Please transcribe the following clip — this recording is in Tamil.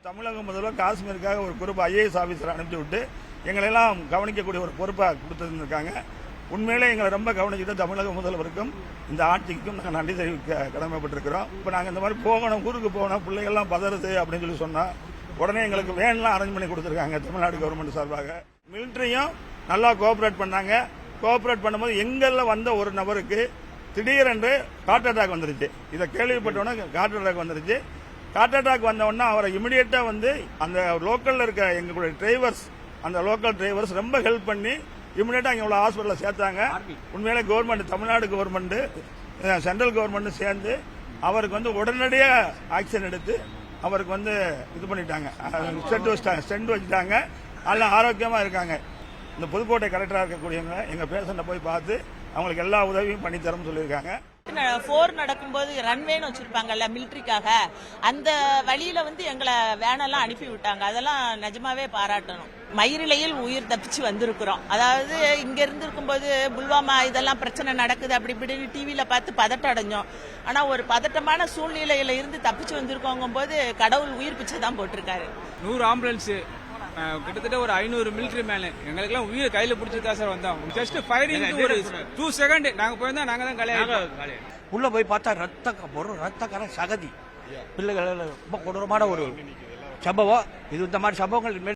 தமிழக முதல்வர் காஷ்மீருக்காக ஒரு குரூப் ஐஏஎஸ் ஆபீசர் அனுப்பிச்சு விட்டு எங்களெல்லாம் கவனிக்கக்கூடிய ஒரு பொறுப்பாக கொடுத்துருக்காங்க. உண்மையிலே எங்களை ரொம்ப கவனிச்சுட்டு தமிழக முதல்வருக்கும் இந்த ஆட்சிக்கும் நாங்கள் நன்றி தெரிவிக்க கடமைப்பட்டிருக்கிறோம். இப்போ நாங்கள் இந்த மாதிரி போகணும், ஊருக்கு போகணும், பிள்ளைகள்லாம் பதறுது அப்படின்னு சொல்லி சொன்னால் உடனே எங்களுக்கு வேன்லாம் அரேஞ்ச் பண்ணி கொடுத்துருக்காங்க தமிழ்நாடு கவர்மெண்ட் சார்பாக. மிலிட்டரியும் நல்லா கோஆபரேட் பண்ணாங்க. கோஆபரேட் பண்ணும்போது எங்களில் வந்த ஒரு நபருக்கு திடீரென்று ஹார்ட் அட்டாக் வந்துருச்சு. இதை கேள்விப்பட்டோன்னே ஹார்ட் அட்டாக் வந்துருச்சு. ஹார்ட் அட்டாக் வந்தவொடனே அவரை இமிடியேட்டா வந்து அந்த லோக்கல்ல இருக்க எங்களுடைய டிரைவர்ஸ், அந்த லோக்கல் டிரைவர்ஸ் ரொம்ப ஹெல்ப் பண்ணி இமிடியேட்டா இங்க உள்ள ஹாஸ்பிட்டல்ல சேர்த்தாங்க. உண்மையிலே government, Tamil Nadu government, central government சேர்ந்து அவருக்கு வந்து உடனடியாக ஆக்ஷன் எடுத்து அவருக்கு வந்து இது பண்ணிட்டாங்க, ஸ்டெண்ட் வச்சுட்டாங்க. எல்லாம் ஆரோக்கியமா இருக்காங்க. இந்த புதுக்கோட்டை கலெக்டரா இருக்கக்கூடியவங்க எங்க பேஷண்ட போய் பார்த்து அவங்களுக்கு எல்லா உதவியும் பண்ணி தரணும்னு சொல்லியிருக்காங்க. போர் நடக்கும்போது ரன்வேன்னு வச்சிருப்பாங்கல்ல மிலிட்டரிக்காக, அந்த வழியில வந்து எங்களை வேனெல்லாம் அனுப்பி விட்டாங்க. அதெல்லாம் நிஜமாவே பாராட்டணும். மயிரிழையில் உயிர் தப்பிச்சு வந்திருக்கிறோம். அதாவது இங்க இருந்து இருக்கும்போது புல்வாமா இதெல்லாம் பிரச்சனை நடக்குது அப்படி இப்படின்னு டிவியில பார்த்து பதட்டம் அடைஞ்சோம். ஆனா ஒரு பதட்டமான சூழ்நிலையில இருந்து தப்பிச்சு வந்திருக்கோங்கும் போது கடவுள் உயிர் பிச்சை தான் போட்டிருக்காரு. 100 ஆம்புலன்ஸ், கிட்டத்தட்ட ஒரு 500 மிலிட்டரி மேன், எங்களுக்கெல்லாம் உயிர் கையில பிடிச்சிருக்கா சார் வந்தோம். ஜஸ்ட் ஃபயரிங் ஒரு 2 செகண்ட் நாங்க போயிருந்தா நாங்க தான் கலையா உள்ள போய் பார்த்தா ரத்தக்கார சகதி பிள்ளைகள் ரொம்ப கொடூரமான ஒரு சம்பவம். இது இந்த மாதிரி சம்பவங்கள்